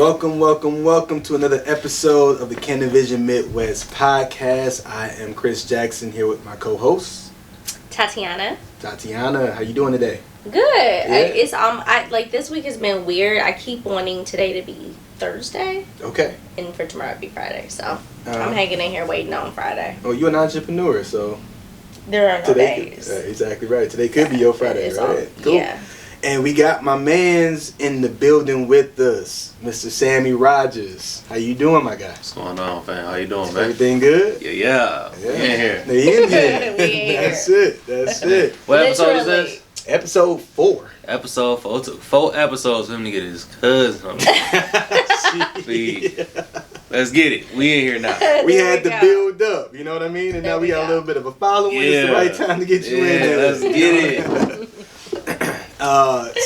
Welcome to another episode of the CANiVISION Midwest podcast. I am Chris Jackson here with my co-host Tatiana, how you doing today? Good. Yeah. Like this week has been weird. I keep wanting today to be Thursday. Okay. And for tomorrow to be Friday. So I'm hanging in here waiting on Friday. Oh, you're an entrepreneur, so there are no days. Exactly right. Today could be your Friday, right? Cool. Yeah. And we got my mans in the building with us, Mr. Sammie Rogers. How you doing, my guy? What's going on, fam? How you doing, man? Everything good? Yeah. We in here. They in here. We in That's it. What episode is this? Episode 4. Episode 4. It took 4 episodes for him to get his cousin on Please. Let's get it. We in here now. We had to build up, you know what I mean? And now we got a little bit of a following. Yeah. It's the right time to get you in there. Let's get it.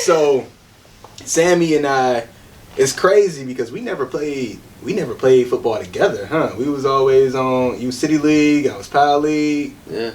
So Sammie and I, it's crazy because we never played football together, huh? We was always on, you City League, I was Power League. Yeah.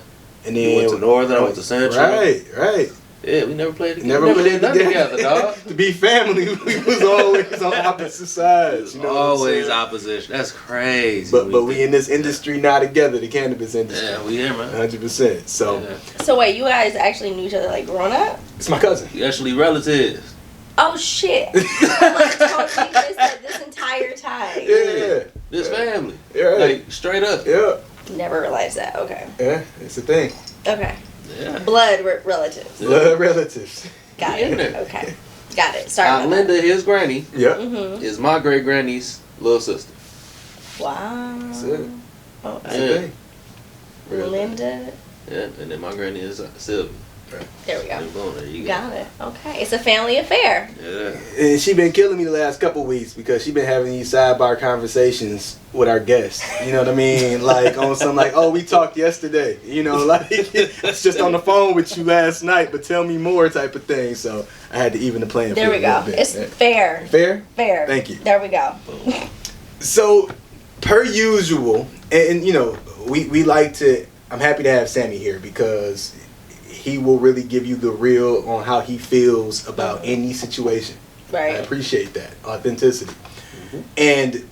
And then you went to Northern, I went to Central. Right. Yeah, we never played together. Never played together, dog. To be family, we was always on opposite sides. You know always opposition. That's crazy. But we in this industry now together, the cannabis industry. Yeah, we here, man. 100%. So. Yeah. So wait, you guys actually knew each other like growing up? It's my cousin. We actually relatives. Oh shit! Like totally missed this entire time. Yeah. This family. Yeah. Like straight up. Yeah. Never realized that. Okay. Yeah, it's a thing. Okay. Yeah. Blood relatives. Blood relatives. Got In it. there. Okay. Got it. Sorry. Linda, his granny, Yep. Mm-hmm. is my great granny's little sister. Wow. That's it. Oh, That's Yeah. the thing. Linda. Yeah, and then my granny is Sylvia. There we go. Boom, there you go. Got it. Okay. It's a family affair. Yeah. And she been killing me the last couple weeks because she been having these sidebar conversations with our guests. You know what I mean? Like on some like, oh, we talked yesterday. You know, like it's just on the phone with you last night, but tell me more type of thing. So I had to even the playing There field we a go. little bit. It's Yeah. fair. Fair? Fair. Thank you. There we go. So, per usual, and you know, we like to, I'm happy to have Sammie here because he will really give you the real on how he feels about any situation. Right. I appreciate that. Authenticity. Mm-hmm. And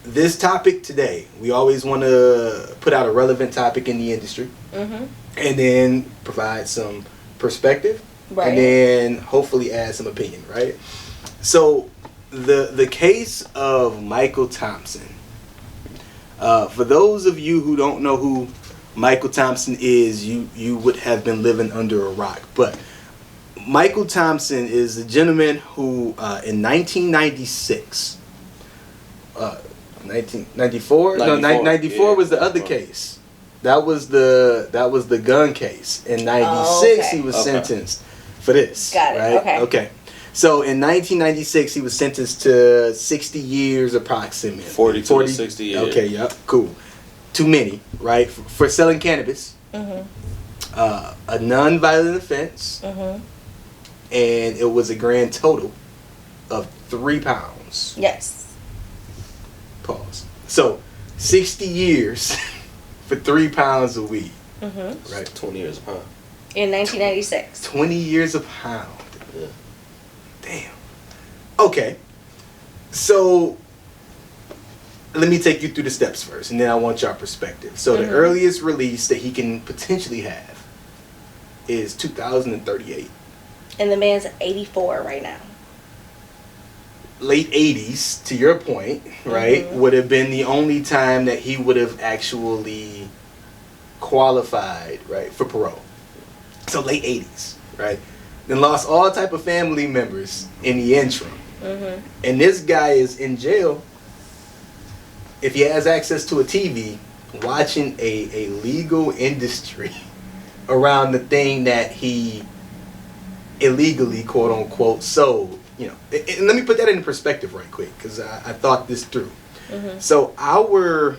this topic today, we always want to put out a relevant topic in the industry Mm-hmm. and then provide some perspective Right. and then hopefully add some opinion, right? So the case of Michael Thompson, for those of you who don't know who Michael Thompson is, you would have been living under a rock. But Michael Thompson is a gentleman who in 1996, 1994? No, 94 was the other case. That was the gun case. In 96 he was sentenced for this. Got it. Right? Okay. So in 1996 he was sentenced to 60 years approximately. 42 to 60 years. Okay, yep, cool. Too many, right? For selling cannabis. Mm-hmm. A non-violent offense. Mm-hmm. And it was a grand total of 3 pounds. Yes. Pause. So 60 years for 3 pounds of weed. Mm-hmm. Right. 20 years a pound. In 1996. 20 years a pound. Yeah. Damn. Okay. So let me take you through the steps first, and then I want your perspective. So the earliest release that he can potentially have is 2038. And the man's 84 right now. Late 80s, to your point, right, would have been the only time that he would have actually qualified, right, for parole. So late 80s, right? Then lost all type of family members in the interim. Mm-hmm. And this guy is in jail if he has access to a TV watching a legal industry around the thing that he illegally, quote unquote, sold. You know, and let me put that in perspective right quick because I thought this through. Mm-hmm. So our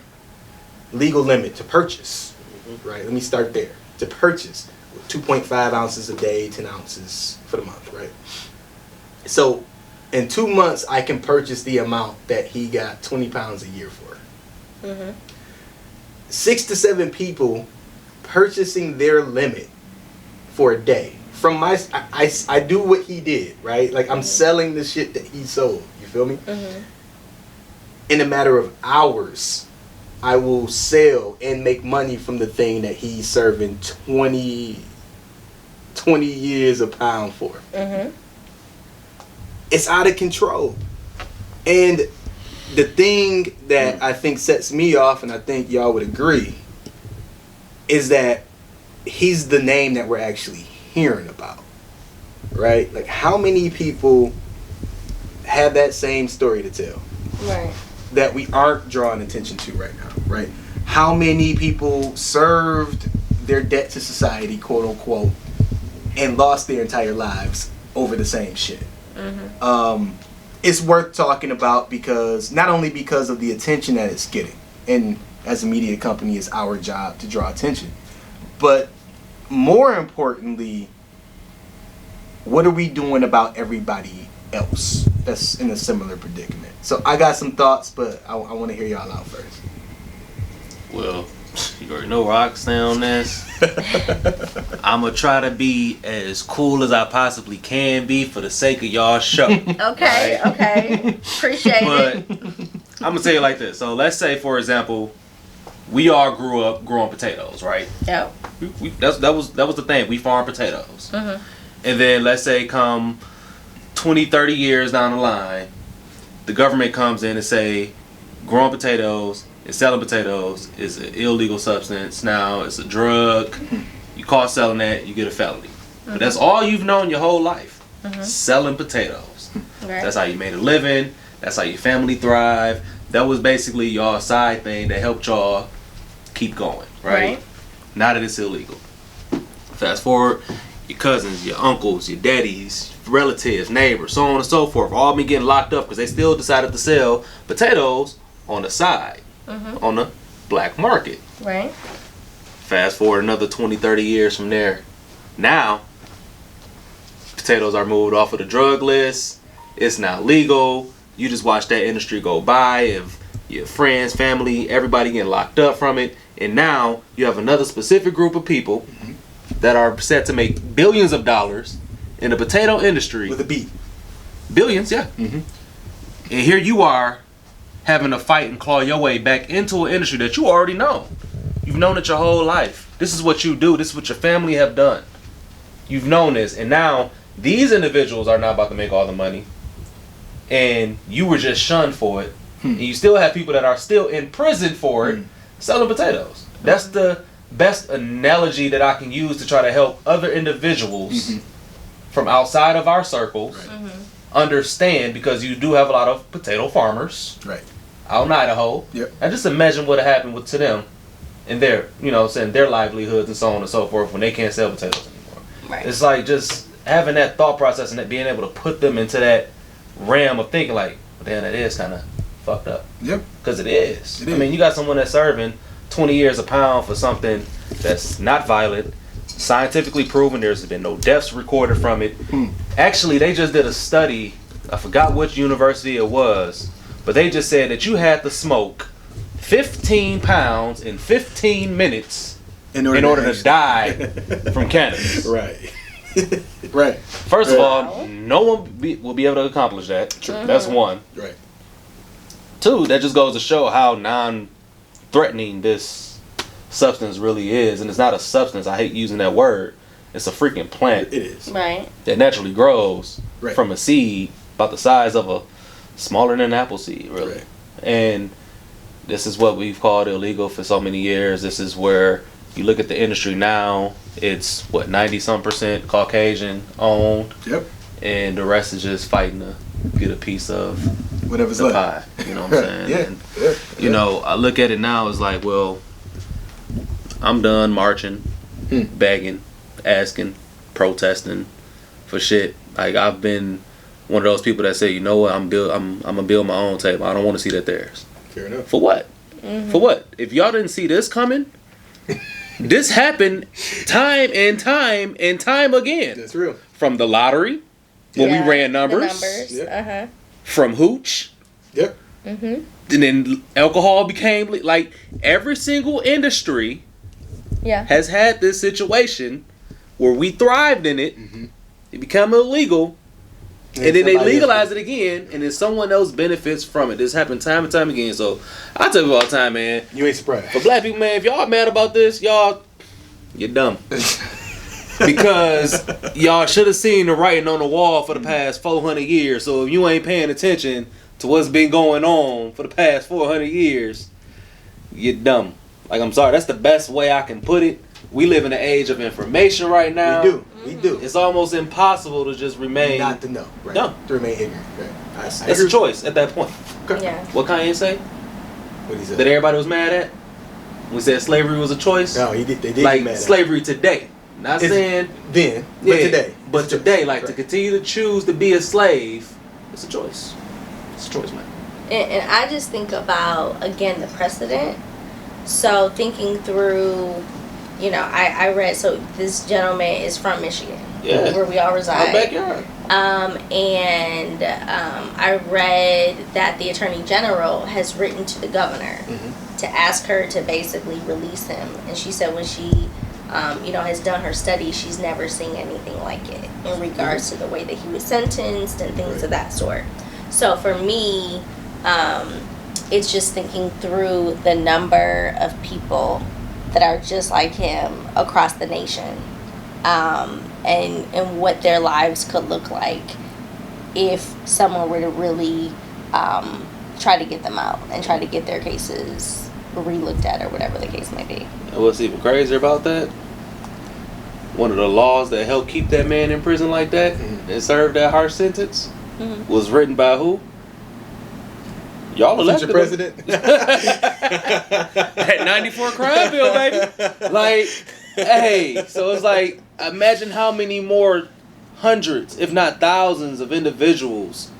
legal limit to purchase, right? Let me start there. To purchase 2.5 ounces a day, 10 ounces for the month, right? So in 2 months, I can purchase the amount that he got 20 pounds a year for. Mm-hmm. 6 to 7 people purchasing their limit for a day. From I do what he did, right? Like I'm selling the shit that he sold. You feel me? Mm-hmm. in a matter of hours, I will sell and make money from the thing that he's serving 20 years a pound for. Mm-hmm. It's out of control. And the thing that I think sets me off, and I think y'all would agree, is that he's the name that we're actually hearing about. Right? Like, how many people have that same story to tell? Right. That we aren't drawing attention to right now, right? How many people served their debt to society, quote unquote, and lost their entire lives over the same shit? Mm-hmm. It's worth talking about because not only because of the attention that it's getting, and as a media company, it's our job to draw attention, but more importantly, what are we doing about everybody else that's in a similar predicament? So I got some thoughts, but I want to hear y'all out first. Well, you already know where I stand on this. I'm going to try to be as cool as I possibly can be for the sake of y'all show. Okay, right? Okay. Appreciate it. But I'm going to tell you like this. So let's say, for example, we all grew up growing potatoes, right? Yeah. That was the thing. We farm potatoes. Mm-hmm. And then let's say come 20, 30 years down the line, the government comes in and say, growing potatoes and selling potatoes is an illegal substance. Now it's a drug. You caught selling that, you get a felony. Mm-hmm. But that's all you've known your whole life. Mm-hmm. Selling potatoes. Right. That's how you made a living. That's how your family thrived. That was basically y'all side thing that helped y'all keep going, right? Now that it's illegal. Fast forward, your cousins, your uncles, your daddies, relatives, neighbors, so on and so forth, all been getting locked up because they still decided to sell potatoes on the side, on the black market. Right. Fast forward another 20, 30 years from there. Now, potatoes are moved off of the drug list. It's now legal. You just watch that industry go by. If your friends, family, everybody getting locked up from it. And now you have another specific group of people that are set to make billions of dollars in the potato industry. With a B. Billions, yeah. Mm-hmm. And here you are having to fight and claw your way back into an industry that you already know. You've known it your whole life. This is what you do. This is what your family have done. You've known this. And now these individuals are now about to make all the money. And you were just shunned for it. And you still have people that are still in prison for it selling potatoes. That's the best analogy that I can use to try to help other individuals from outside of our circles understand, because you do have a lot of potato farmers out in Idaho. Yep. And just imagine what happened to them and their, saying their livelihoods and so on and so forth when they can't sell potatoes anymore. Right. It's like just having that thought process and that being able to put them into that realm of thinking like, damn, that is kind of fucked up. Yep. Because it is. I mean, you got someone that's serving 20 years a pound for something that's not violent, scientifically proven. There's been no deaths recorded from it. Actually, they just did a study. I forgot which university it was, but they just said that you had to smoke 15 pounds in 15 minutes in order to die from cannabis. Right. Right. First of all, no one will be able to accomplish that. True. That's one. Right. Two, that just goes to show how non-threatening this substance really is. And it's not a substance. I hate using that word. It's a freaking plant. It is. Right. That naturally grows from a seed about the size of a smaller than an apple seed, really. Right. And this is what we've called illegal for so many years. This is where you look at the industry now, it's 90-some% Caucasian owned. Yep. And the rest is just fighting to get a piece of whatever's the pie. You know what I'm saying? Yeah. And, you know, I look at it now as like, well, I'm done marching, begging, asking, protesting for shit. Like, I've been one of those people that say, you know what, I'm gonna build my own table. I don't want to see that theirs. Fair enough. For what? For what? If y'all didn't see this coming, this happened time and time and time again. That's real. From the lottery, when we ran numbers. Yep. From hooch. Yep. And then alcohol became like every single industry has had this situation where we thrived in it. It became illegal, And then they legalize it again, and then someone else benefits from it. This happened time and time again. So I tell you all the time, man. You ain't surprised. For black people, man, if y'all mad about this, you're dumb. Because y'all should have seen the writing on the wall for the past 400 years. So if you ain't paying attention to what's been going on for the past 400 years, you're dumb. Like, I'm sorry, that's the best way I can put it. We live in an age of information right now. We do. It's almost impossible to just remain not to know, right? dumb. To remain ignorant, right? That's a choice at that point. Okay. Yeah. What Kanye say? What he said? That everybody was mad at? We said slavery was a choice? No, they did like get mad at slavery today. Not saying then, but today. But today, like to continue to choose to be a slave, it's a choice. It's a choice, man. And I just think about, again, the precedent. So thinking through, you know, I read, so this gentleman is from Michigan, where we all reside. Our backyard. I read that the Attorney General has written to the governor to ask her to basically release him. And she said when she, you know, has done her study, she's never seen anything like it in regards to the way that he was sentenced and things of that sort. So for me, it's just thinking through the number of people that are just like him across the nation, and what their lives could look like if someone were to really try to get them out and try to get their cases re-looked at or whatever the case may be. And what's even crazier about that? One of the laws that helped keep that man in prison like that and serve that harsh sentence was written by who? Y'all elected future president. That 94 crime bill, baby. Like, hey, so it's like, imagine how many more hundreds, if not thousands, of individuals,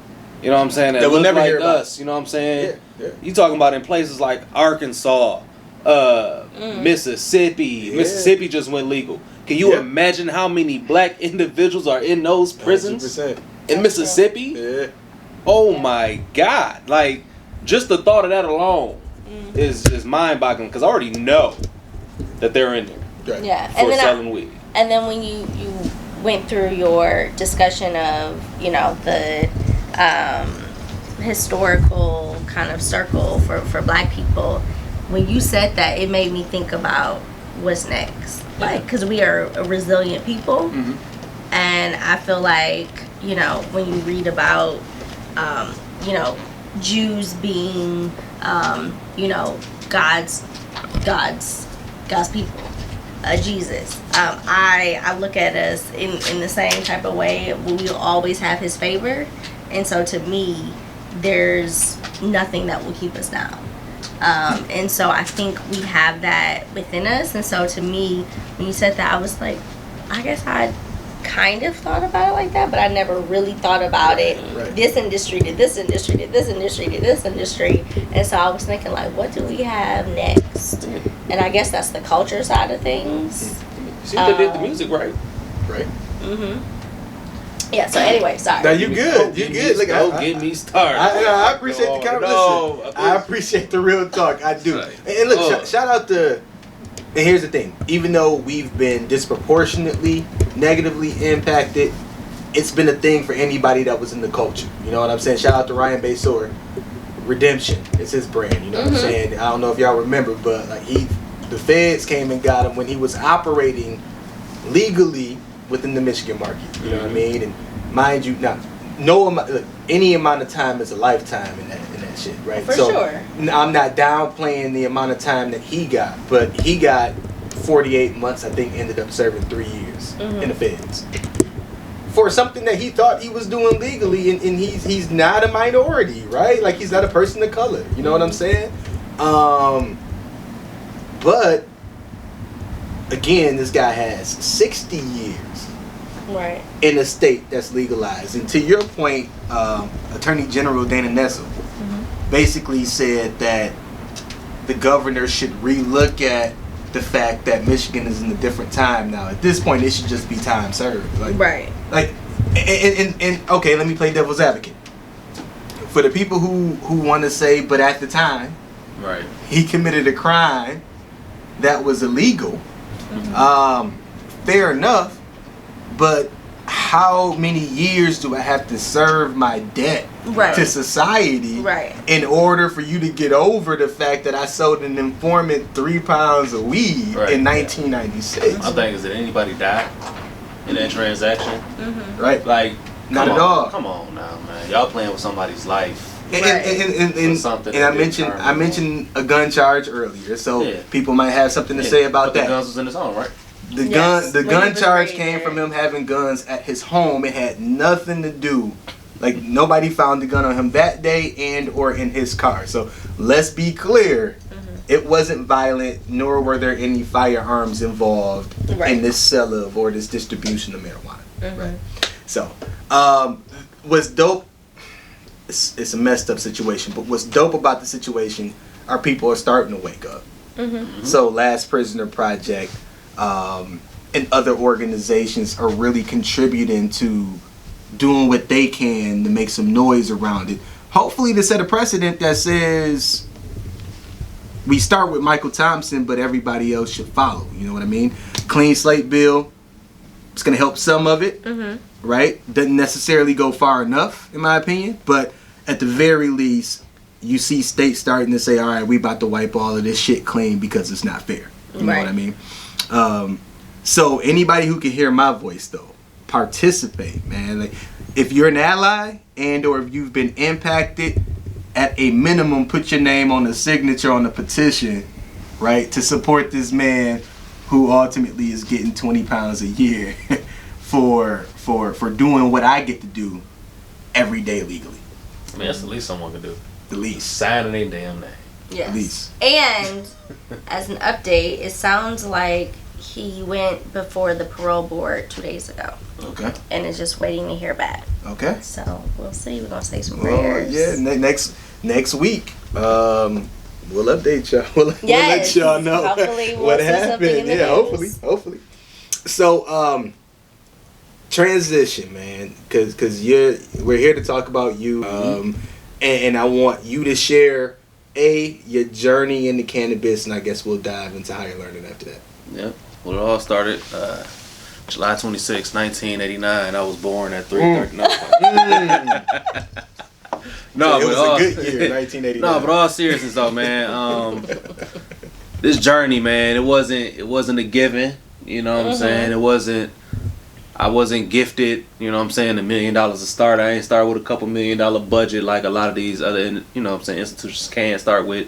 you know what I'm saying, that will look never like hear about us, you know what I'm saying? Yeah. You talking about in places like Arkansas, Mississippi. Mississippi just went legal. Can you imagine how many black individuals are in those prisons 100%. in Mississippi? Yeah. Oh my God! Like, just the thought of that alone is mind-boggling, because I already know that they're in there Yeah, for selling weed. And then when you went through your discussion of, you know, the historical kind of circle for black people, when you said that, it made me think about what's next. Like, because we are a resilient people, and I feel like, you know, when you read about, you know, Jews being, you know, God's people, Jesus. I look at us in the same type of way. We'll always have His favor, and so to me, there's nothing that will keep us down. And so I think we have that within us. And so to me, when you said that, I was like, I guess I kind of thought about it like that, but I never really thought about it. This industry to this industry to this industry to this industry. And so I was thinking, like, what do we have next? And I guess that's the culture side of things. See, they did the music right. Yeah, so anyway, sorry. Now you good. You good. Look, don't get me started. I appreciate the conversation. I appreciate the real talk. I do. And look, shout out to. And here's the thing: even though we've been disproportionately negatively impacted, it's been a thing for anybody that was in the culture. You know what I'm saying? Shout out to Ryan Basor. Redemption is his brand. You know what I'm saying? I don't know if y'all remember, but like the feds came and got him when he was operating legally within the Michigan market. You know what I mean? And mind you, now any amount of time is a lifetime in that shit, right? For sure. I'm not downplaying the amount of time that he got, but he got 48 months. I think ended up serving 3 years in the feds for something that he thought he was doing legally, and he's not a minority, right? Like, he's not a person of color. You know what I'm saying? But again, this guy has 60 years in a state that's legalized. And to your point, Attorney General Dana Nessel basically said that the governor should relook at the fact that Michigan is in a different time now. At this point, it should just be time served. Like, and okay, let me play devil's advocate. For the people who want to say, but at the time, he committed a crime that was illegal. Fair enough, but how many years do I have to serve my debt Right. to society Right. in order for you to get over the fact that I sold an informant 3 pounds of weed in 1996? My thing is, did anybody die in that transaction? Right? Like, Not at all. Come on now, man. Y'all playing with somebody's life. And something I that mentioned a gun charge earlier, so Yeah. people might have something to say about but that. The guns was in his home, right? The Yes, gun when he was charge raided. came from him having guns at his home. It had nothing to do, like nobody found the gun on him that day and or in his car. So let's be clear, it wasn't violent, nor were there any firearms involved in this sell of or this distribution of marijuana. Right. So what's dope? It's a messed up situation, but what's dope about the situation are people are starting to wake up. So Last Prisoner Project and other organizations are really contributing to doing what they can to make some noise around it. Hopefully to set a precedent that says we start with Michael Thompson, but everybody else should follow. You know what I mean? Clean slate bill. It's going to help some of it, right? Doesn't necessarily go far enough, in my opinion, but at the very least, you see states starting to say, all right, we about to wipe all of this shit clean because it's not fair. You know what I mean? So anybody who can hear my voice, though, participate, man. Like, if you're an ally and or if you've been impacted, at a minimum, put your name on the signature on the petition, right, to support this man who ultimately is getting 20 pounds a year for doing what I get to do every day legally. I mean, that's the least someone could do. The least. Signing their damn name. Yes. At least. And as an update, it sounds like he went before the parole board 2 days ago. Okay. And is just waiting to hear back. Okay. So we'll see. We're gonna say some Well, prayers. yeah. Next week, we'll update y'all. We'll let y'all know Hopefully we'll what see something in happened. the Yeah. news. Hopefully. So, transition, man, because we're here to talk about you, and I want you to share your journey into cannabis, and I guess we'll dive into how you're learning after that. Yeah. Well, it all started July 26, 1989. I was born at 3:30. No, So it but was a good year, 1989. No, but all seriousness though, man. This journey, man, it wasn't a given. You know what I'm saying? I wasn't gifted, you know what I'm saying, $1 million to start. I ain't start with a couple $1 million budget like a lot of these other, you know what I'm saying, institutions can start with.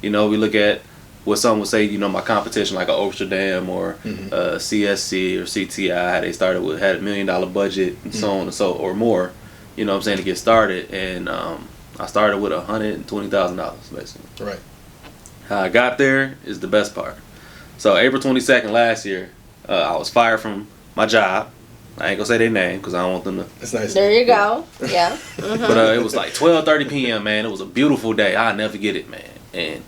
You know, we look at what some would say, you know, my competition like a Amsterdam or CSC or CTI, they started with, had $1 million budget and so on and so, or more, you know what I'm saying, to get started. And I started with $120,000 basically. Right. How I got there is the best part. So April 22nd last year, I was fired from my job. I ain't gonna say their name because I don't want them to. That's nice. There you go. Yeah. But it was like 12:30 p.m. man. It was a beautiful day. I'll never forget it, man. And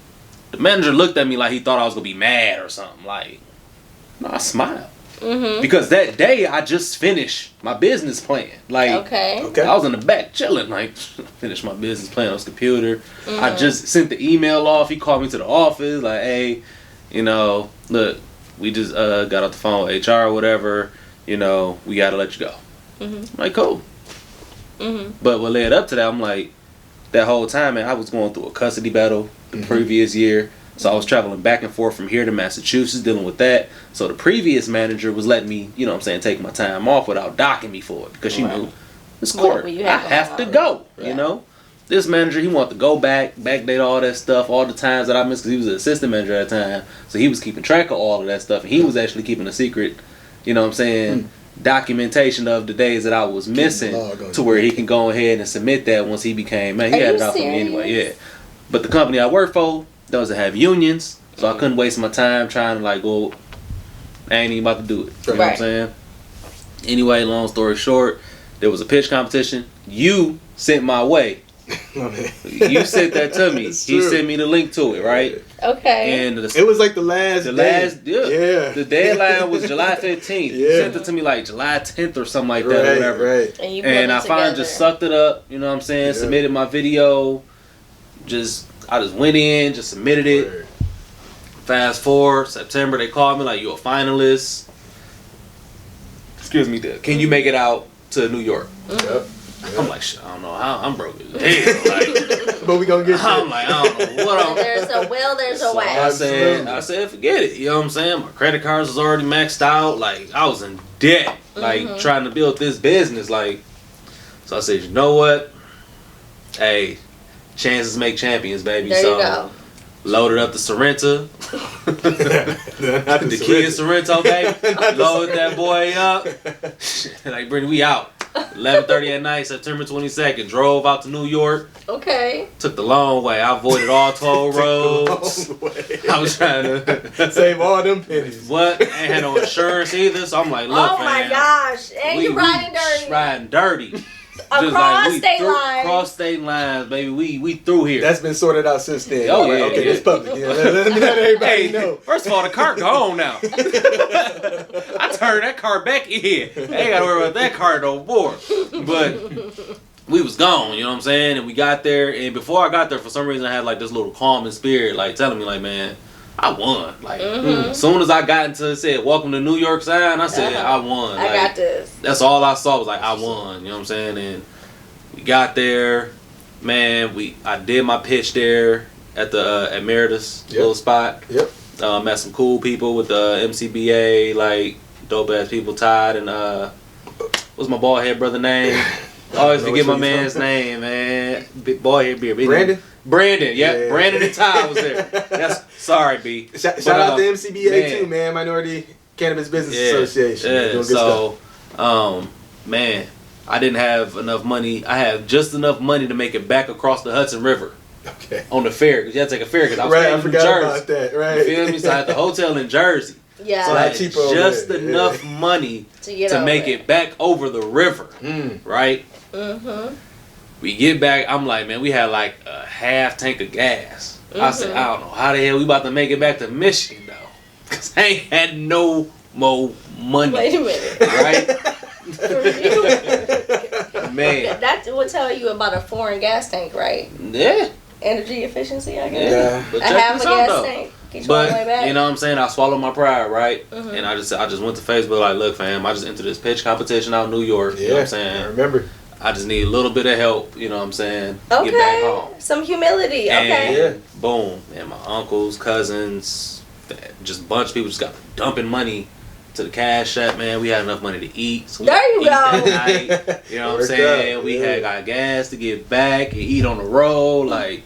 the manager looked at me like he thought I was gonna be mad or something. Like, no, I smiled because that day I just finished my business plan. Like, Okay. I was in the back chilling, like finished my business plan on his computer. I just sent the email off. He called me to the office, like, hey, you know, look, we just got off the phone with HR or whatever. You know, we gotta let you go. I'm like, cool. But what led up to that, I'm like, that whole time, man, I was going through a custody battle the previous year. So I was traveling back and forth from here to Massachusetts dealing with that. So the previous manager was letting me, you know what I'm saying, take my time off without docking me for it. Because she knew, it's court. I have to go, you know. This manager, he wanted to go backdate all that stuff, all the times that I missed, because he was an assistant manager at the time. So he was keeping track of all of that stuff. And he was actually keeping a secret, you know what I'm saying, documentation of the days that I was missing to where he can go ahead and submit that once he became, man, he had it out for me anyway, yeah. But the company I work for doesn't have unions, so I couldn't waste my time trying to like go, I ain't even about to do it. You know what I'm saying? Anyway, long story short, there was a pitch competition. You sent my way. You sent that to me. He sent me the link to it, right? Okay. And it was like the last day. The deadline was July 15th. He sent it to me like July 10th or something like that, or whatever. Right. And I finally just sucked it up, you know what I'm saying? Submitted my video. I just went in, just submitted it. Fast forward, September, they called me like, you a finalist. excuse me, can you make it out to New York? Yep. I'm like, shit, I don't know how. I'm broke as hell. Like, but we gonna get there. I'm like, I don't know what I'm. There's a will, there's a So way. I said, forget it. You know what I'm saying? My credit cards was already maxed out. Like, I was in debt. Like, trying to build this business. Like, so I said, you know what? Hey, chances make champions, baby. There so you go. loaded up the Sorrento. The Kia Sorrento, baby. Loaded that boy up. Like, Brittany, we out. 11:30 at night, September 22nd. Drove out to New York. Okay. Took the long way. I avoided all toll roads. I was trying to save all them pennies. What? Ain't had no insurance either. So I'm like, look, oh my fam, gosh. And you riding dirty. Riding dirty. Across state lines. Cross state lines, baby. We through here. That's been sorted out since then. Oh, Like, yeah, okay, yeah. it's public. Yeah, let everybody know. First of all, the car gone now. I turned that car back in. I ain't got to worry about that car no more. But we was gone, you know what I'm saying? And we got there, and before I got there, for some reason, I had like this little calming spirit, like telling me, like, man, I won. Like, as soon as I got into it, said, welcome to New York sign, I said, I won. I Like, got this. That's all I saw was like, I won, you know what I'm saying? And we got there, man, I did my pitch there at the Emeritus little spot. Yep. Met some cool people with the MCBA, like dope ass people. Todd and what's my bald head brother name? I always forget my man's name, man. Big bald head beard. Brandon, yeah. Brandon and Todd was there. That's sorry, B. Shout out to MCBA too, man. Minority Cannabis Business Association. Yeah. Doing good So, man, I didn't have enough money. I had just enough money to make it back across the Hudson River. Okay. On the ferry, because you had to take a ferry. Because I was Right, I staying in New forgot Jersey. about that. Right. You feel me? So I had the hotel in Jersey. Yeah. So I had cheaper over just there. enough money to make it back over the river. Right? Mm-hmm. We get back. I'm like, man, we had like a half tank of gas. I said, I don't know how the hell we about to make it back to Michigan though, because I ain't had no more money. Wait a minute. Right? Man. That would tell you about a foreign gas tank, right? Yeah. Energy efficiency, I guess. Yeah. But a half a this out, gas though. tank. Get you all the way But back. you know what I'm saying? I swallowed my pride, right? And I just went to Facebook like, look, fam, I just entered this pitch competition out in New York. Yeah. You know what I'm saying? I remember. I just need a little bit of help, you know what I'm saying? To get back home. Some humility. Okay. And boom, man, my uncles, cousins, just a bunch of people just got dumping money to the cash app, man. We had enough money to eat. So There you eat go. that night, you know what I'm saying? Up. We had got gas to get back and eat on the road. Like,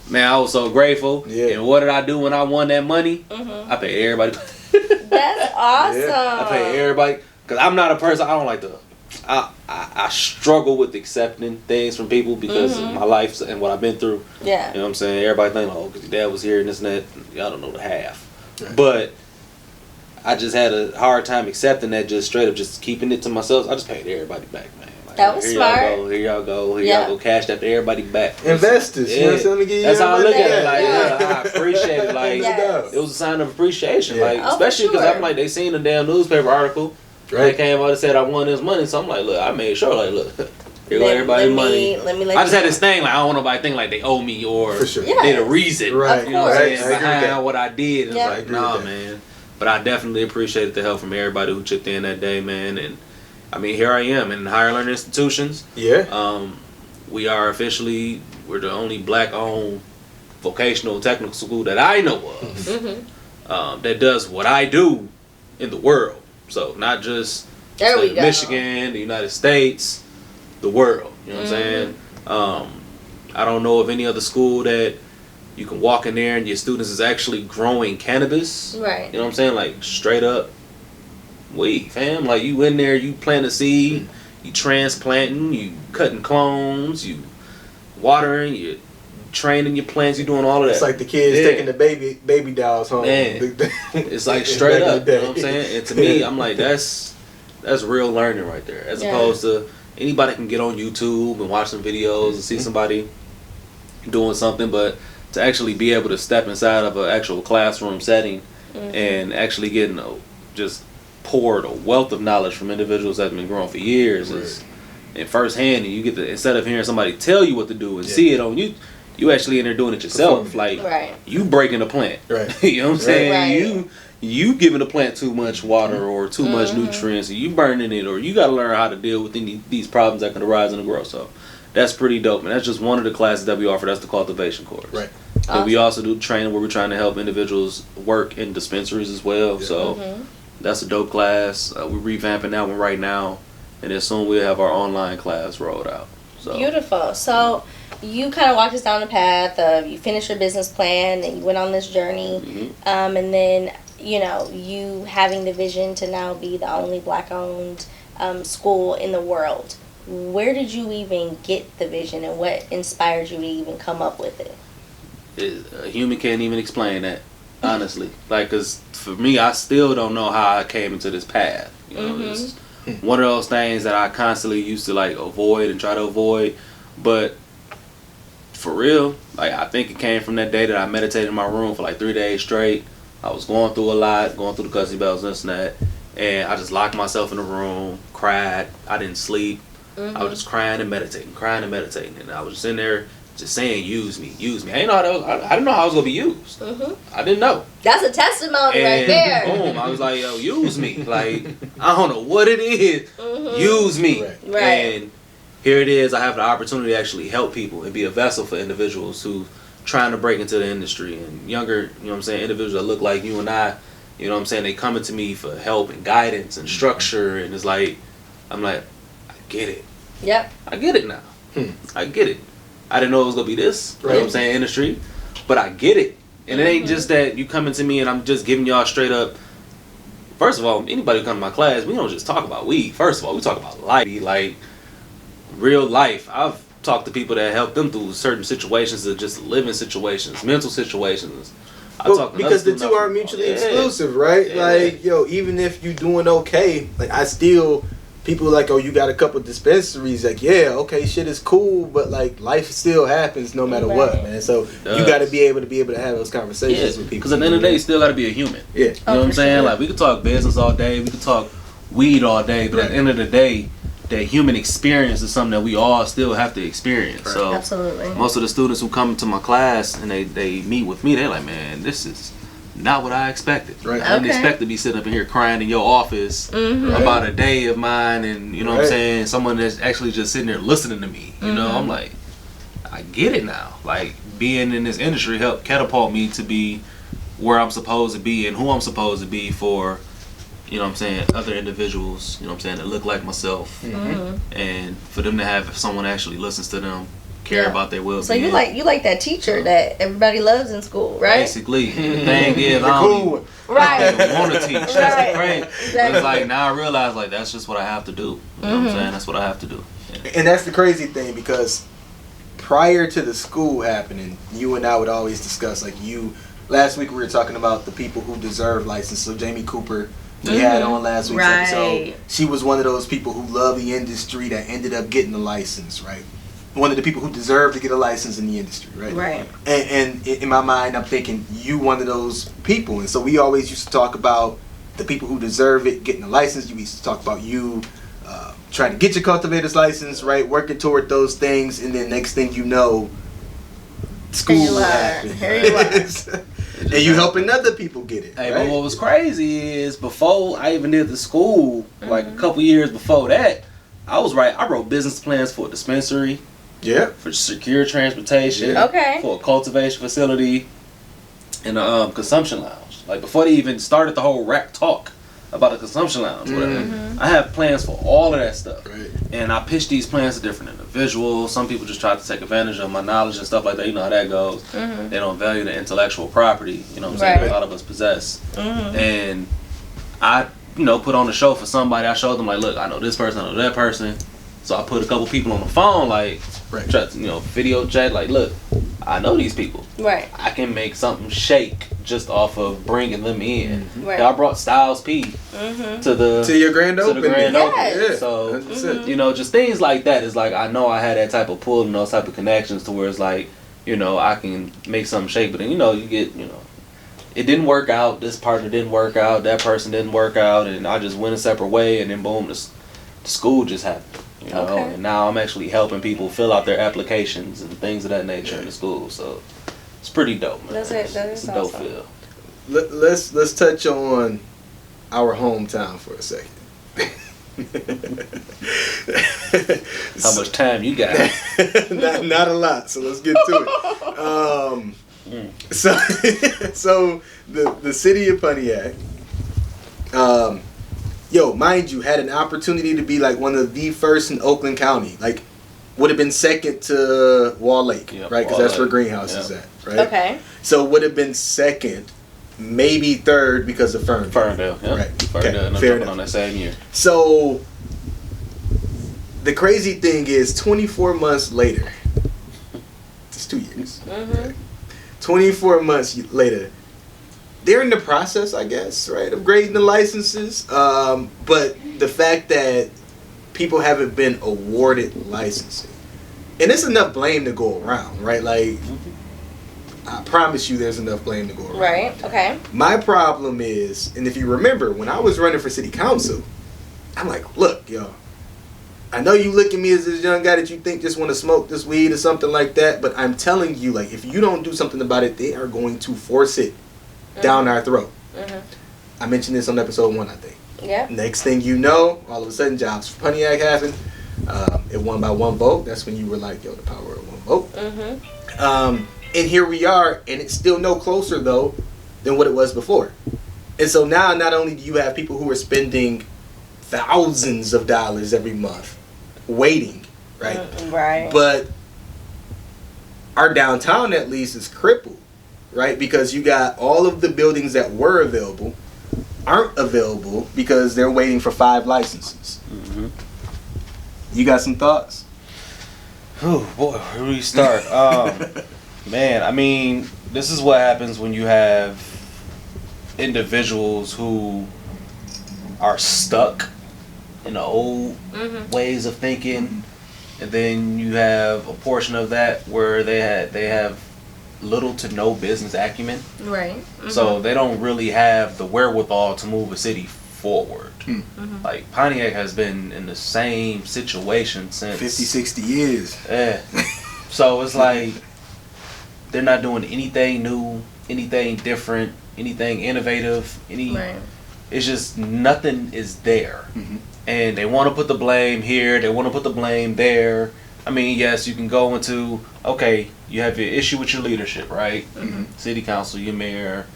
man, I was so grateful. Yeah. And what did I do when I won that money? I paid everybody. That's awesome. I paid everybody. Because I'm not a person, I don't like to... I struggle with accepting things from people because of my life and what I've been through. Yeah. You know what I'm saying? Everybody think, oh, because your dad was here and this and that. Y'all don't know the half. Right. But I just had a hard time accepting that, just straight up just keeping it to myself. I just paid everybody back, man. Like, that was smart. Here y'all go. Here y'all go. Cashed after everybody back. Investors. Yeah. You know what I'm saying? That's how I look at it. Like, yeah. I appreciate it. Like, Yes. it was a sign of appreciation. Yeah. Like, especially because I'm like, they seen a damn newspaper article. They came out and said I won this money, so I'm like, look, I made sure, like, look, here go everybody's money. I just had this thing, like, I don't want nobody to think like they owe me or they the reason, right? You know what I'm saying, I behind what I did. And Yeah. it's like, nah, man. But I definitely appreciated the help from everybody who chipped in that day, man. And I mean, here I am in higher learning institutions. Yeah. We are officially, we're the only black-owned vocational technical school that I know of that does what I do in the world. So not just Michigan, the United States, the world. You know what I'm saying? I don't know of any other school that you can walk in there and your students is actually growing cannabis. Right. You know what I'm saying? Like straight up weed, fam. Like you in there, you plant a seed, you transplanting, you cutting clones, you watering, you training your plants, you doing all of that. It's like the kids taking the baby dolls home. Man, it's like straight up. You know what I'm saying? And to me, I'm like, that's real learning right there. As opposed to anybody can get on YouTube and watch some videos and see somebody doing something, but to actually be able to step inside of an actual classroom setting and actually getting just poured a wealth of knowledge from individuals that have been growing for years is in firsthand, and you get to, instead of hearing somebody tell you what to do and see it on you actually in there doing it yourself. Like you breaking a plant. Right. You know what I'm saying? Right. you giving the plant too much water or too much nutrients, and you burning it, or you got to learn how to deal with these problems that can arise in the growth. So that's pretty dope, and that's just one of the classes that we offer. That's the cultivation course. Right. And we also do training where we're trying to help individuals work in dispensaries as well. Yeah. So that's a dope class. We're revamping that one right now, and then soon we'll have our online class rolled out. So. Beautiful. So you kind of walked us down the path of you finished your business plan and you went on this journey, and then you having the vision to now be the only Black-owned school in the world. Where did you even get the vision, and what inspired you to even come up with it? A human can't even explain that, honestly. Like, cause for me, I still don't know how I came into this path. It's one of those things that I constantly used to like avoid and try to avoid. But for real, like I think it came from that day that I meditated in my room for like 3 days straight. I was going through a lot, going through the cussy bells and this and that, and I just locked myself in the room, cried. I didn't sleep. I was just crying and meditating, and I was just in there. Just saying, use me. I didn't know I didn't know how I was gonna be used. I didn't know. That's a testimony right there. Boom! I was like, yo, use me. Like, I don't know what it is. Use me. Right. And here it is. I have the opportunity to actually help people and be a vessel for individuals who trying to break into the industry, and younger, individuals that look like you and I. They coming to me for help and guidance and structure, and it's like, I'm like, I get it. Yep. I get it now. I get it. I didn't know it was going to be this, industry, but I get it. And it ain't just that you coming to me and I'm just giving y'all straight up. First of all, anybody who come to my class, we don't just talk about weed. First of all, we talk about life, like real life. I've talked to people that help them through certain situations, of just living situations, mental situations. Because the two are mutually exclusive, right? Yeah. Like, even if you doing okay, like people are like, oh, you got a couple dispensaries. Like, yeah, okay, shit is cool, but like life still happens no matter what, man. So you got to be able to have those conversations with people. Because at the end of the day, you still got to be a human. Yeah, you know what I'm saying? Like, we could talk business all day, we could talk weed all day, but at the end of the day, that human experience is something that we all still have to experience. Right. So absolutely, most of the students who come to my class and they meet with me, they're like, man, this is not what I expected. Right. I didn't expect to be sitting up in here crying in your office about a day of mine, and what I'm saying, someone that's actually just sitting there listening to me. I'm like, I get it now. Like, being in this industry helped catapult me to be where I'm supposed to be and who I'm supposed to be for, other individuals, that look like myself, and for them to have someone actually listens to them, care about their well-being. So you like that teacher that everybody loves in school, right? Basically, the thing is, I don't even want to teach. That's great. Exactly. It's like, now I realize, like, that's just what I have to do. You know what I'm saying? That's what I have to do. Yeah. And that's the crazy thing, because prior to the school happening, you and I would always discuss, like, last week we were talking about the people who deserve license. So Jamie Cooper, we had on last week's episode. She was one of those people who love the industry that ended up getting the license, right? One of the people who deserve to get a license in the industry, right? Right. And in my mind, I'm thinking you one of those people. And so we always used to talk about the people who deserve it getting a license. You used to talk about you trying to get your cultivator's license, right? Working toward those things, and then next thing you know, school happened. Here you are. And you helping other people get it. Hey, right? But what was crazy is before I even did the school, like a couple years before that, I wrote business plans for a dispensary. Yeah. For secure transportation. Yeah. Okay. For a cultivation facility and a consumption lounge. Like, before they even started the whole rap talk about a consumption lounge, whatever, I have plans for all of that stuff. Right. And I pitched these plans to different individuals. Some people just try to take advantage of my knowledge and stuff like that. You know how that goes. They don't value the intellectual property, you know what I'm saying, that a lot of us possess. And I, put on a show for somebody. I showed them, like, look, I know this person, I know that person. So I put a couple people on the phone, like, video chat, like, look, I know these people. Right. I can make something shake just off of bringing them in. Right. I brought Styles P to your grand opening. Yeah. So, just things like that is like, I know I had that type of pull and those type of connections to where it's like, I can make something shake. But then, you get, it didn't work out. This partner didn't work out. That person didn't work out. And I just went a separate way. And then, boom, the school just happened. And now I'm actually helping people fill out their applications and things of that nature in the school. So it's pretty dope, man. That is a dope awesome. feel. let's touch on our hometown for a second. How much time you got? not a lot, so let's get to it. So the city of Pontiac, mind you, had an opportunity to be like one of the first in Oakland County, like would have been second to Wall Lake, right? Because that's where Greenhouse is at, right? Okay. So would have been second, maybe third because of Ferndale. Yeah. Right. Ferndale, and I'm jumping on that same year. So the crazy thing is 24 months later, it's 2 years. Mm-hmm. 24 months later, they're in the process, I guess, right, of grading the licenses. But the fact that people haven't been awarded licensing, and it's enough blame to go around, right? Like, I promise you there's enough blame to go around. Right, okay. My problem is, and if you remember, when I was running for city council, I'm like, look, yo, I know you look at me as this young guy that you think just want to smoke this weed or something like that, but I'm telling you, like, if you don't do something about it, they are going to force it down our throat. Mm-hmm. I mentioned this on episode 1, I think. Yeah. Next thing you know, all of a sudden, Jobs for Pontiac happened. It won by 1 vote. That's when you were like, yo, the power of 1 vote. Mm-hmm. And here we are, and it's still no closer, though, than what it was before. And so now, not only do you have people who are spending thousands of dollars every month waiting, right? Right. But our downtown, at least, is crippled, right? Because you got all of the buildings that were available aren't available because they're waiting for 5 licenses. Mm-hmm. You got some thoughts? Oh boy, where do we start? Man, I mean, this is what happens when you have individuals who are stuck in the old ways of thinking, and then you have a portion of that where they have little to no business acumen. Right. Mm-hmm. So they don't really have the wherewithal to move a city forward. Mm-hmm. Like, Pontiac has been in the same situation since 50, 60 years. Yeah. So it's like they're not doing anything new, anything different, anything innovative, Right. It's just nothing is there. Mm-hmm. And they want to put the blame here, they want to put the blame there. I mean, yes, you can go into, okay, you have your issue with your leadership, right? Mm-hmm. City council, your mayor,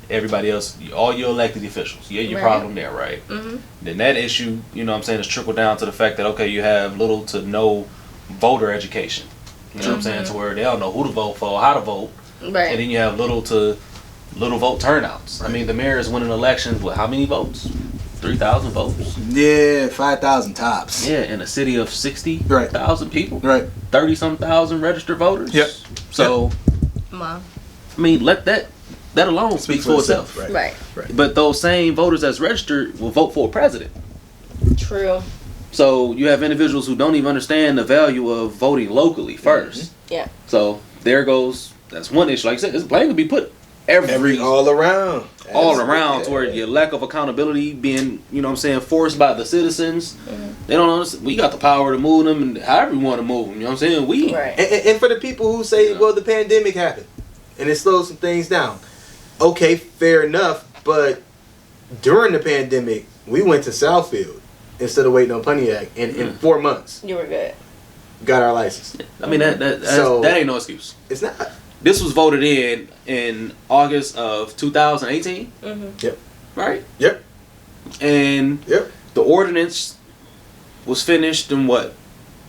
everybody else, all your elected officials. Yeah, your Right. problem there, right? Mm-hmm. Then that issue, you know what I'm saying, is trickled down to the fact that, okay, you have little to no voter education. You know what I'm saying? To where they don't know who to vote for, how to vote. Right. And then you have little vote turnouts. I mean, the mayor is winning elections with how many votes? 3,000 votes. Yeah, 5,000 tops. Yeah, in a city of 60,000 people. Right. 30-some thousand registered voters. Yep. So, Mom. I mean, let that alone speak for itself. Right. But those same voters that's registered will vote for a president. True. So you have individuals who don't even understand the value of voting locally first. Mm-hmm. Yeah. So there goes, that's one issue. Like I said, this blame can be put every all around. To where your lack of accountability being, you know what I'm saying, forced by the citizens. Mm-hmm. They don't understand. We got the power to move them and however we want to move them. You know what I'm saying? Right. And for the people who say, well, the pandemic happened and it slowed some things down. Okay, fair enough. But during the pandemic, we went to Southfield instead of waiting on Pontiac. And in 4 months, You were good. got our license. I mean, that ain't no excuse. It's not. This was voted in August of 2018. Mm-hmm. Yep. Right? Yep. And Yep. the ordinance was finished in what?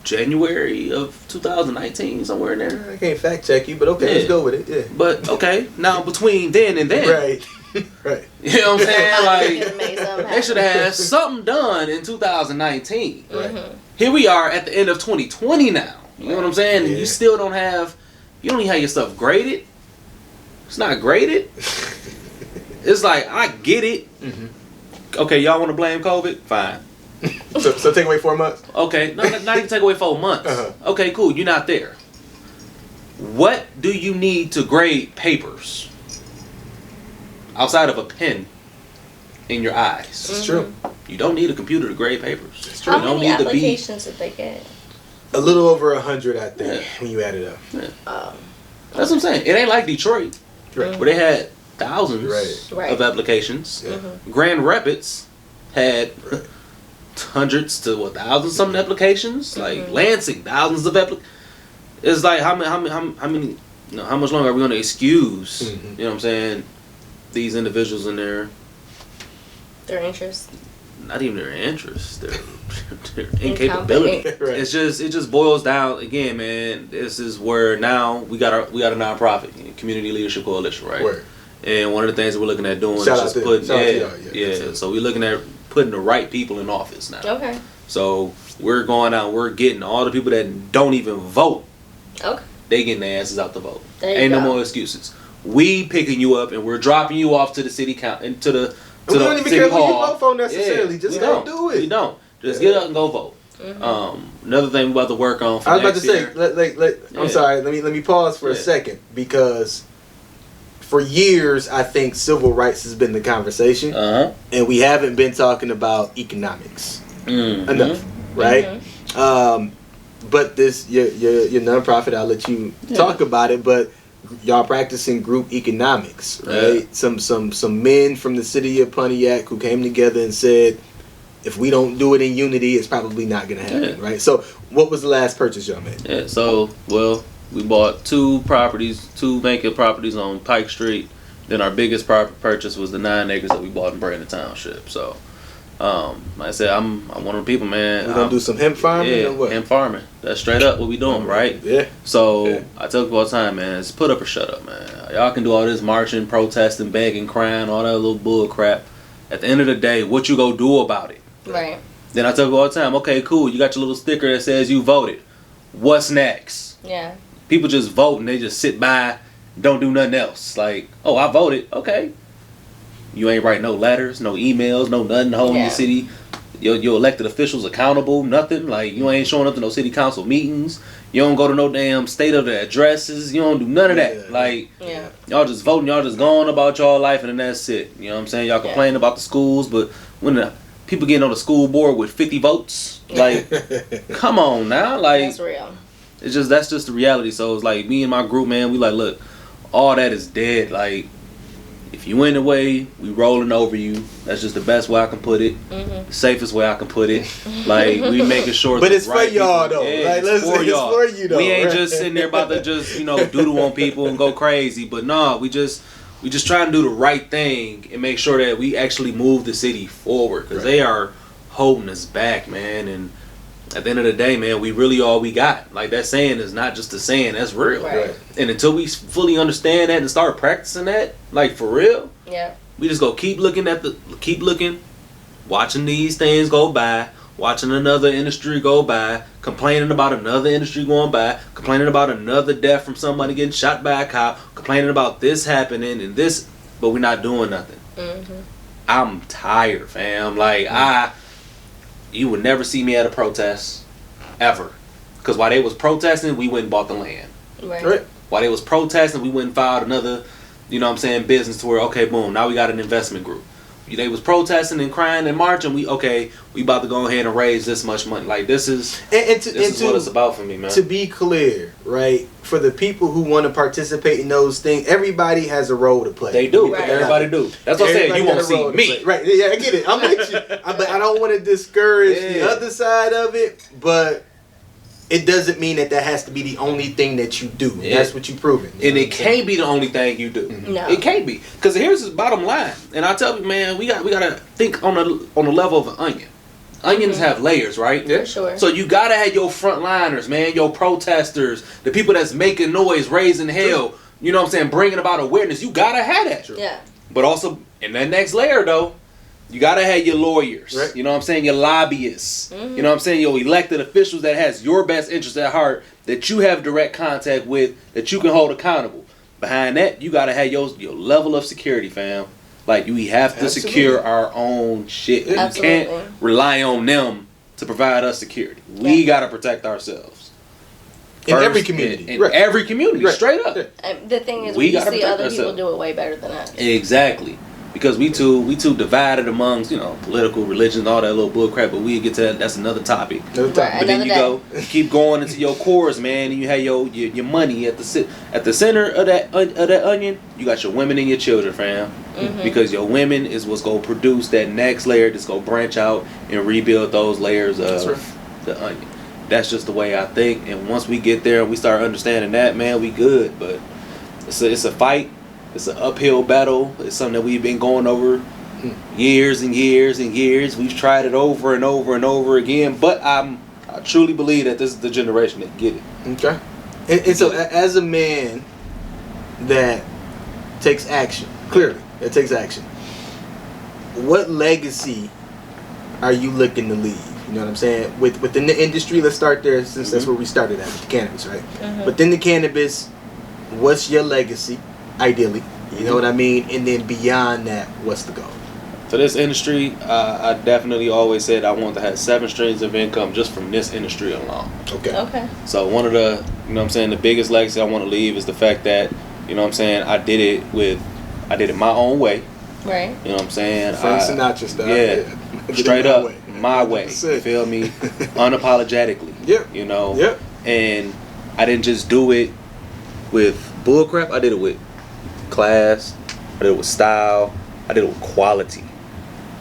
January of 2019, somewhere in there. I can't fact check you, but okay, let's go with it. Yeah. But okay, now between then and then, Right. Right. you know what I'm saying? Like, They should have had something done in 2019. Mm-hmm. Here we are at the end of 2020 now. You know what I'm saying? And Yeah. you still don't have, you don't even have your stuff graded. It's not graded. It's like, I get it. Mm-hmm. Okay, y'all want to blame COVID? Fine. So take away 4 months. Okay, not even take away 4 months. Uh-huh. Okay, cool, you're not there. What do you need to grade papers outside of a pen in your eyes? It's true. You don't need a computer to grade papers. It's true. How You don't many need to be. applications did they get? A little over 100, I think, Yeah. when you add it up. That's what I'm saying. It ain't like Detroit, Right. where they had thousands Right. of applications. Yeah. Grand Rapids had hundreds to thousands something applications. Like Lansing, thousands of applications. It's like how many you know, how much longer are we going to excuse? You know what I'm saying? These individuals in their interest. Not even their interest, their incapability. Right. It just boils down again, man. This is where now we got a nonprofit, Community Leadership Coalition, right? Word. And one of the things that we're looking at doing Shout is out just to putting them. Yeah. So we're looking at putting the right people in office now. Okay. So we're going out, we're getting all the people that don't even vote. Okay. They getting their asses out the vote. There you Ain't go. no more excuses. We picking you up and we're dropping you off to the city to the We don't even city care who you hall. vote for necessarily. Just we go don't. do it. We don't. Just get up and go vote. Another thing we about to work on for I was about to next say, year. I'm sorry. Let me pause for a second, because for years I think civil rights has been the conversation, and we haven't been talking about economics enough, right? But this your nonprofit, I'll let you talk about it, but y'all practicing group economics, right? Some men from the city of Pontiac who came together and said, if we don't do it in unity, it's probably not going to happen, right? So what was the last purchase y'all made? Yeah, so, well, we bought two vacant properties on Pike Street. Then our biggest purchase was the 9 acres that we bought in Brandon Township. So, like I said, I'm one of the people, man. We gonna do some hemp farming or what? Hemp farming. That's straight up what we doing, right? Yeah. So, I tell people all the time, man, it's put up or shut up, man. Y'all can do all this marching, protesting, begging, crying, all that little bull crap. At the end of the day, what you go do about it? Right. Then I tell people all the time, okay, cool, you got your little sticker that says you voted. What's next? Yeah. People just vote and they just sit by, don't do nothing else. Like, oh, I voted. Okay. You ain't write no letters, no emails, no nothing holding your city, your elected officials accountable, nothing. Like, you ain't showing up to no city council meetings. You don't go to no damn state of the addresses. You don't do none of that. Like, y'all just voting, y'all just going about y'all life and then that's it. You know what I'm saying? Y'all complain about the schools, but when the people getting on the school board with 50 votes, like, come on now. Like, that's real. That's just the reality. So it's like me and my group, man, we like, look, all that is dead. Like, if you in the way, we rolling over you. That's just the best way I can put it. The safest way I can put it. Like, we making sure. But it's for y'all people, though. yeah, like, it's for y'all. For you though. We ain't right? just sitting there about to just doodle on people and go crazy. But no, we just trying to do the right thing and make sure that we actually move the city forward, because they are holding us back, man. And at the end of the day, man, we really all we got. Like, that saying is not just a saying, that's real. Right. And until we fully understand that and start practicing that, like, for real, we just go keep looking, watching these things go by, watching another industry go by, complaining about another industry going by, complaining about another death from somebody getting shot by a cop, complaining about this happening and this, but we're not doing nothing. I'm tired, fam. Like, you would never see me at a protest, ever. Because while they was protesting, we went and bought the land. Right. While they was protesting, we went and filed another, business to where, okay, boom, now we got an investment group. They was protesting and crying and marching. We about to go ahead and raise this much money. Like, this is what it's about for me, man. To be clear, right, for the people who want to participate in those things, everybody has a role to play. They do. Right. Everybody do. That's what I'm saying. You won't see me. Right. Yeah, I get it. I'm with you. But I don't want to discourage the other side of it, but it doesn't mean that has to be the only thing that you do. Yeah. That's what you're proving. And it can't be the only thing you do. No. It can't be. Because here's the bottom line. And I tell you, man, we got to think on the level of an onion. Onions have layers, right? Yeah. Sure. So you got to have your frontliners, man, your protesters, the people that's making noise, raising hell, you know what I'm saying, bringing about awareness. You got to have that. Yeah. But also, in that next layer, though, you got to have your lawyers, right. You know what I'm saying, your lobbyists, you know what I'm saying, your elected officials that has your best interest at heart, that you have direct contact with, that you can hold accountable. Behind that, you got to have your level of security, fam. Like, we have to secure our own shit. You can't rely on them to provide us security. We got to protect ourselves. In every community. In every community, straight up. The thing is, We we gotta see protect other people ourselves. do it way better than us. Exactly. because we too divided amongst, you know, political, religion, all that little bull crap. But we get to that. That's another topic. Another topic. Right. But then you keep going into your cores, man, and you have your money at the center of that onion. You got your women and your children, fam, because your women is what's gonna produce that next layer that's gonna branch out and rebuild those layers of the onion. That's just the way I think. And once we get there and we start understanding that, man, we good. But it's a fight. It's an uphill battle. It's something that we've been going over years and years and years. We've tried it over and over and over again. But I truly believe that this is the generation that get it. Okay. And so, as a man that takes action, clearly, that takes action, what legacy are you looking to leave? You know what I'm saying? Within the industry, let's start there, since that's where we started at, with the cannabis, right? Within the cannabis, what's your legacy, ideally? You know what I mean? And then beyond that, what's the goal? For this industry, I definitely always said I want to have 7 streams of income just from this industry alone. Okay. So one of the, you know what I'm saying, the biggest legacy I want to leave is the fact that, you know what I'm saying, I did it my own way. Right. You know what I'm saying? Frank Sinatra style. Yeah. Straight up, my way. You feel me? Unapologetically. Yep. You know? Yep. And I didn't just do it with bullcrap. I did it with class. I did it with style. I did it with quality.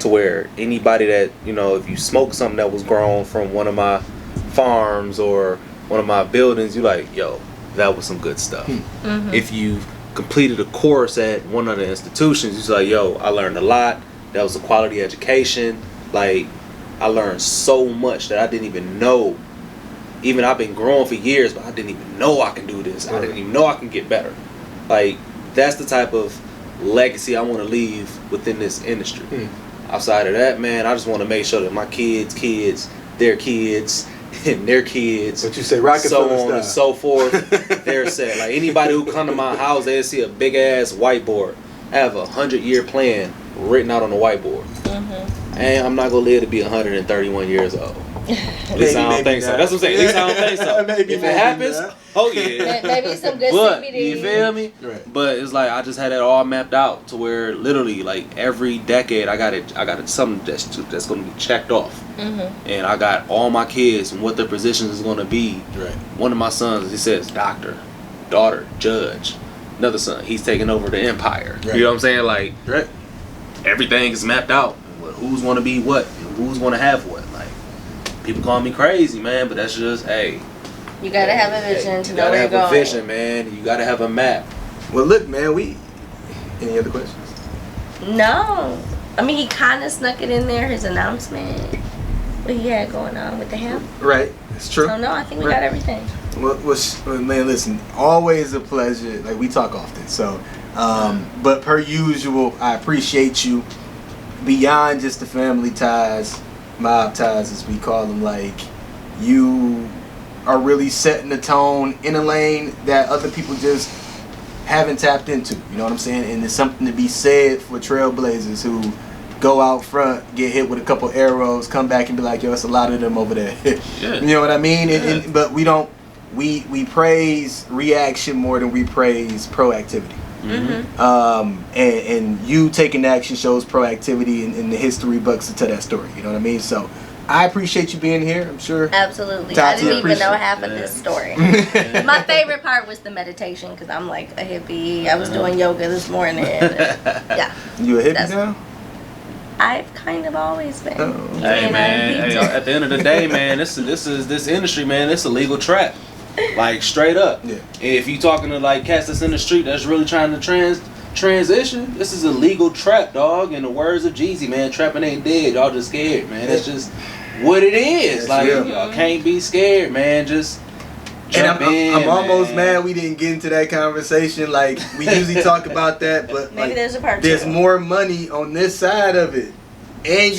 To where anybody that, you know, if you smoke something that was grown from one of my farms or one of my buildings, you like, yo, that was some good stuff. If you completed a course at one of the institutions, you're like, yo, I learned a lot. That was a quality education. Like, I learned so much that I didn't even know. Even I've been growing for years, but I didn't even know I can do this. I didn't even know I can get better. Like, that's the type of legacy I want to leave within this industry. Outside of that, man, I just want to make sure that my kids, their kids, and their kids, What you say, Rockefeller so on style. and so forth, they're set. Like, anybody who come to my house, they see a big ass whiteboard. I have a 100-year plan written out on the whiteboard. And I'm not gonna live to be 131 years old. At least I don't think so. That's what I'm saying. At least I don't think so. If it happens, oh yeah. Maybe some good But CBD. you feel me? Right. But it's like I just had it all mapped out to where literally like every decade I got it something that's gonna be checked off. And I got all my kids and what their positions is gonna be. Right. One of my sons, he says doctor, daughter, judge. Another son, he's taking over the empire. Right. You know what I'm saying? Like, Right. everything is mapped out. Who's gonna be what and who's gonna have what. Like, people call me crazy, man, but that's just, hey. You gotta have a vision to You know gotta where you're have a going. vision, man. You gotta have a map. Well, look, man, any other questions? No. I mean, he kind of snuck it in there, his announcement, what he had going on with the hemp. Right. It's true. So, no, I think we got everything. Well, man, listen, always a pleasure. Like, we talk often, so, but per usual, I appreciate you. Beyond just the family ties, mob ties, as we call them, like, you are really setting the tone in a lane that other people just haven't tapped into. You know what I'm saying? And there's something to be said for trailblazers who go out front, get hit with a couple arrows, come back and be like, yo, it's a lot of them over there. Yeah. You know what I mean? And, but we don't, we praise reaction more than we praise proactivity. And you taking action shows proactivity, and the history bucks to that story. You know what I mean? So I appreciate you being here. I'm sure. Absolutely. Tati, I didn't even know appreciate- half of this story. My favorite part was the meditation because I'm like a hippie. I was doing yoga this morning. Yeah. You a hippie now? I've kind of always been. Hey, And man. I Hey, need to. at the end of the day, man, this industry, man, it's a legal trap. Like, straight up. Yeah. If you talking to like cats that's in the street that's really trying to transition, this is a legal trap, dog. In the words of Jeezy, man, trapping ain't dead. Y'all just scared, man. That's just what it is. That's like, real. y'all can't be scared, man. Just And jump in. I'm almost man. mad we didn't get into that conversation. Like, we usually talk about that, but Maybe like, there's a part there's two. more money on this side of it, and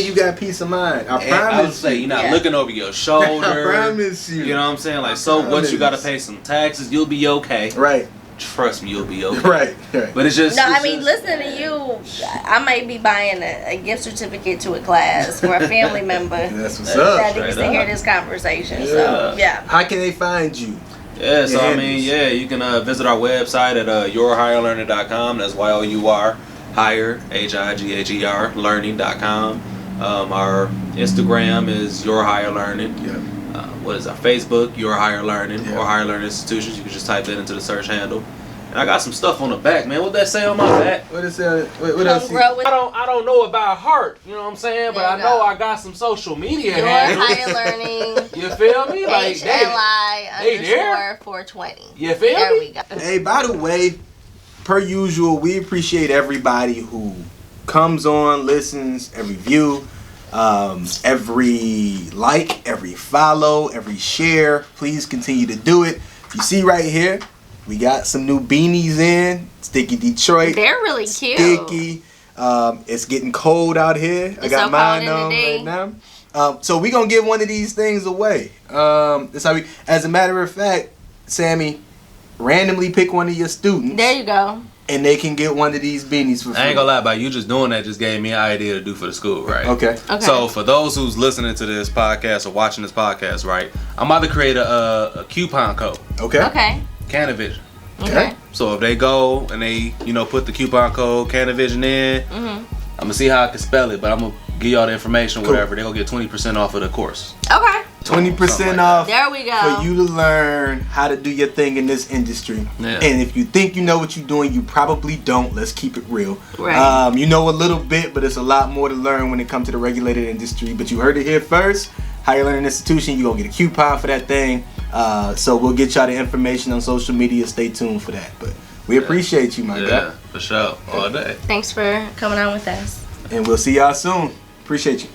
you got peace of mind. I And promise. I would say you're not Yeah. looking over your shoulder. I promise you. You know what I'm saying? Like, so what? You got to pay some taxes. You'll be okay. Right. Trust me, you'll be okay. Right. But it's just. No, it's I mean, just- listening to you, I might be buying a gift certificate to a class for a family member That's what's that up. needs to Straight hear up. this conversation. Yeah. So, yeah. How can they find you? Yeah, so Your I mean, handles. yeah, you can visit our website at yourhigherlearning.com. That's YOUR higher, HIGHER, learning.com. Our Instagram is Your Higher Learning. Yeah. What is our Facebook? Your Higher Learning, Yeah. or Higher Learning Institutions. You can just type that into the search handle. And I got some stuff on the back, man. What that say on my back? What is that? What Come else? grow with I don't know about heart, you know what I'm saying? But There I you know go. I got some social media Your handles. Higher Learning. You feel me? Like they there? HLI_420. You feel There me? we go. Hey, by the way, per usual, we appreciate everybody who comes on, listens, every view, every like, every follow, every share. Please continue to do it. If you see right here, we got some new beanies in. Sticky Detroit. They're really cute. Sticky. It's getting cold out here. I It's got so mine cold in on the day. right now. So we gonna give one of these things away. That's how we. As a matter of fact, Sammy, randomly pick one of your students, There you go. and they can get one of these beanies for free. I ain't gonna lie about you just doing that just gave me an idea to do for the school, right? Okay. Okay. So for those who's listening to this podcast or watching this podcast, right, I'm about to create a coupon code, Okay. Okay. CANiVISION. Okay. So if they go and they, put the coupon code CANiVISION in, Mhm. I'm gonna see how I can spell it, but I'm gonna give y'all the information, Cool. whatever. They're gonna get 20% off of the course. Okay. 20% Something like off There we go. for you to learn how to do your thing in this industry. Yeah. And if you think you know what you're doing, you probably don't. Let's keep it real. Right. You know a little bit, but it's a lot more to learn when it comes to the regulated industry. But you heard it here first. Higher Learning Institution, you're going to get a coupon for that thing. So we'll get y'all the information on social media. Stay tuned for that. But we appreciate you, my Yeah, guy. for sure. All day. Thanks for coming on with us. And we'll see y'all soon. Appreciate you.